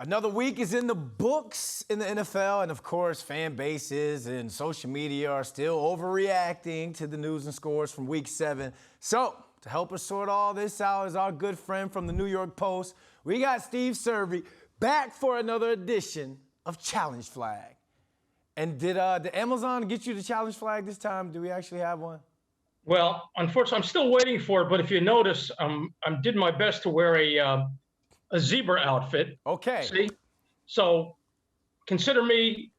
Another week is in the books in the NFL, and of course, fan bases and social media are still overreacting to the news and scores from Week 7. So, to help us sort all this out is our good friend from the New York Post. We got Steve Serby back for another edition of Challenge Flag. And did Amazon get you the Challenge Flag this time? Do we actually have one? Well, unfortunately, I'm still waiting for it. But if you notice, I did my best to wear a zebra outfit. Okay. See? So consider me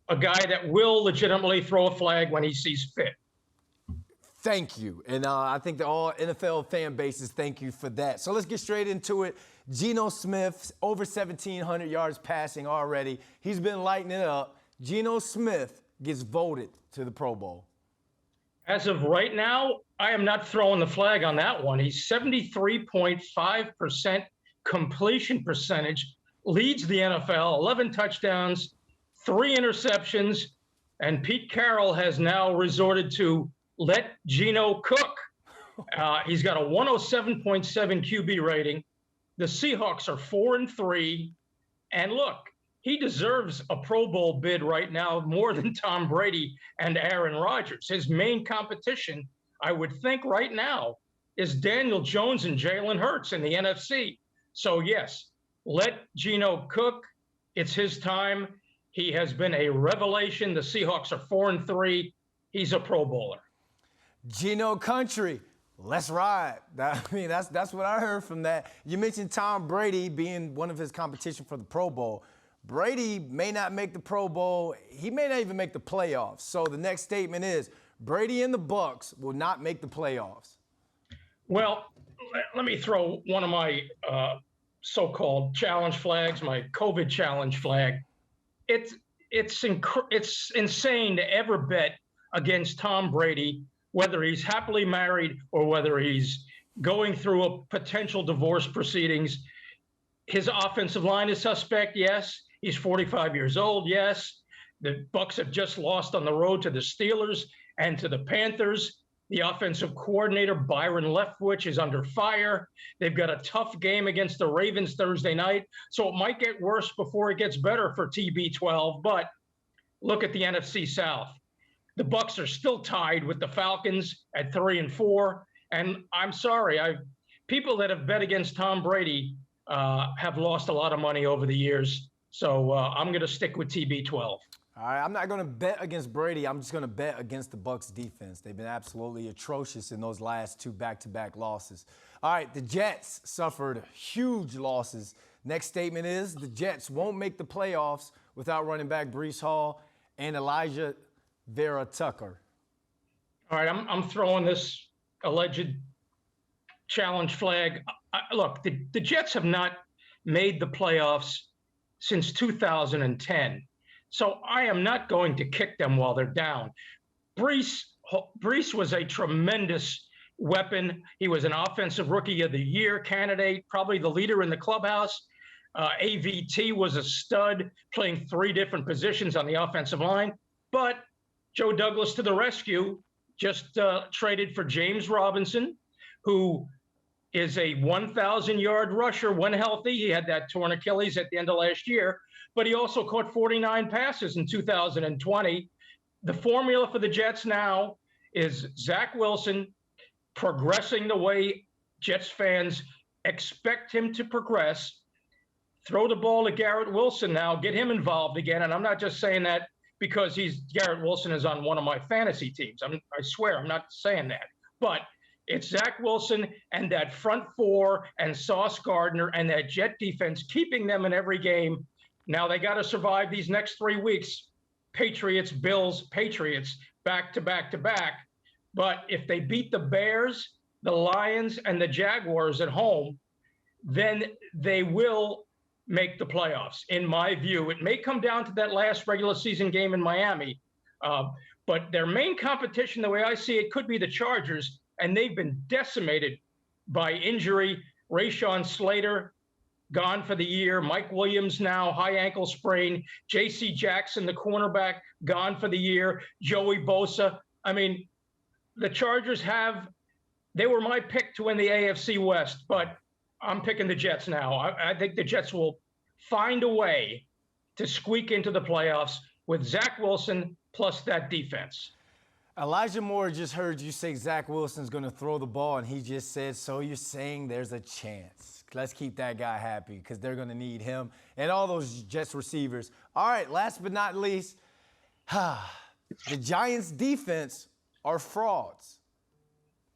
a guy that will legitimately throw a flag when he sees fit. Thank you. And I think that all NFL fan bases thank you for that. So let's get straight into it. Geno Smith, over 1,700 yards passing already. He's been lighting it up. Geno Smith gets voted to the Pro Bowl. As of right now, I am not throwing the flag on that one. He's 73.5% completion percentage, leads the NFL, 11 touchdowns, 3 interceptions, and Pete Carroll has now resorted to let Geno cook. He's got a 107.7 QB rating. The Seahawks are 4-3. And look, he deserves a Pro Bowl bid right now more than Tom Brady and Aaron Rodgers. His main competition, I would think right now, is Daniel Jones and Jalen Hurts in the NFC. So, yes, let Geno cook. It's his time. He has been a revelation. The Seahawks are 4-3. He's a Pro Bowler. Geno country. Let's ride. That's what I heard from that. You mentioned Tom Brady being one of his competition for the Pro Bowl. Brady may not make the Pro Bowl. He may not even make the playoffs. So the next statement is Brady and the Bucs will not make the playoffs. Well, let me throw one of my so-called challenge flags, my COVID challenge flag. It's insane to ever bet against Tom Brady, whether he's happily married or whether he's going through a potential divorce proceedings. His offensive line is suspect, yes. He's 45 years old, yes. The Bucs have just lost on the road to the Steelers and to the Panthers. The offensive coordinator, Byron Leftwich, is under fire. They've got a tough game against the Ravens Thursday night, so it might get worse before it gets better for TB12. But look at the NFC South. The Bucs are still tied with the Falcons at 3-4. And I'm sorry, people that have bet against Tom Brady have lost a lot of money over the years. So I'm going to stick with TB12. All right, I'm not going to bet against Brady. I'm just going to bet against the Bucs defense. They've been absolutely atrocious in those last 2 back-to-back losses. All right, the Jets suffered huge losses. Next statement is the Jets won't make the playoffs without running back Breece Hall and Elijah Vera Tucker. All right, I'm throwing this alleged challenge flag. Look, the Jets have not made the playoffs since 2010. So I am not going to kick them while they're down. Breece was a tremendous weapon. He was an Offensive Rookie of the Year candidate, probably the leader in the clubhouse. AVT was a stud, playing 3 different positions on the offensive line. But Joe Douglas to the rescue, just traded for James Robinson, who is a 1,000-yard rusher when healthy. He had that torn Achilles at the end of last year, but he also caught 49 passes in 2020. The formula for the Jets now is Zach Wilson progressing the way Jets fans expect him to progress. Throw the ball to Garrett Wilson now, get him involved again. And I'm not just saying that because Garrett Wilson is on one of my fantasy teams. I swear, I'm not saying that. But it's Zach Wilson and that front 4 and Sauce Gardner and that Jet defense keeping them in every game. Now they got to survive these next 3 weeks. Patriots, Bills, Patriots, back to back to back. But if they beat the Bears, the Lions, and the Jaguars at home, then they will make the playoffs, in my view. It may come down to that last regular season game in Miami. But their main competition, the way I see it, could be the Chargers, and they've been decimated by injury. Rashawn Slater, gone for the year. Mike Williams now, high ankle sprain. J.C. Jackson, the cornerback, gone for the year. Joey Bosa. I mean, the Chargers they were my pick to win the AFC West, but I'm picking the Jets now. I think the Jets will find a way to squeak into the playoffs with Zach Wilson plus that defense. Elijah Moore just heard you say Zach Wilson's going to throw the ball, and he just said, so you're saying there's a chance. Let's keep that guy happy because they're going to need him and all those Jets receivers. All right, last but not least, the Giants' defense are frauds.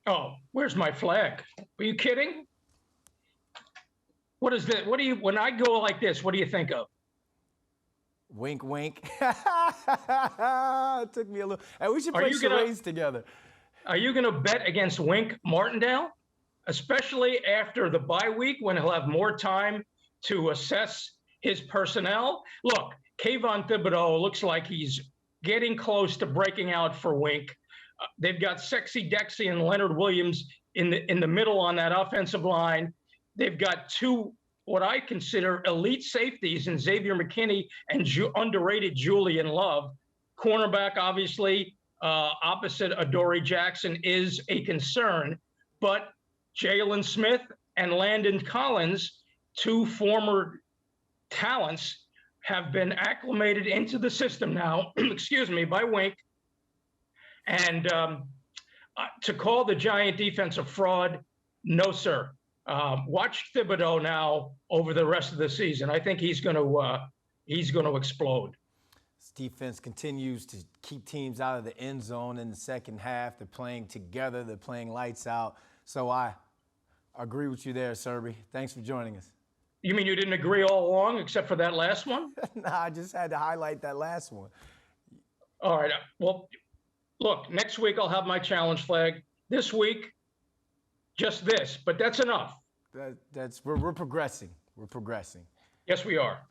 Oh, where's my flag? Are you kidding? What is that? What do you, when I go like this, what do you think of? Wink, wink. It took me a little. Hey, we should play charades together. Are you going to bet against Wink Martindale, especially after the bye week when he'll have more time to assess his personnel? Look, Kayvon Thibodeau looks like he's getting close to breaking out for Wink. They've got Sexy Dexy and Leonard Williams in the middle on that offensive line. They've got two what I consider elite safeties in Xavier McKinney and underrated Julian Love. Cornerback, obviously, opposite Adoree Jackson is a concern, but Jalen Smith and Landon Collins, two former talents, have been acclimated into the system now, excuse me, by Wink. And to call the Giant defense a fraud, no, sir. Watch Thibodeau now over the rest of the season. I think he's going to explode. This defense continues to keep teams out of the end zone in the second half. They're playing together. They're playing lights out. So I agree with you there, Serby. Thanks for joining us. You mean you didn't agree all along except for that last one? Nah, I just had to highlight that last one. All right. Well, look, next week I'll have my challenge flag. This week, just this, but that's enough. We're progressing. We're progressing. Yes, we are.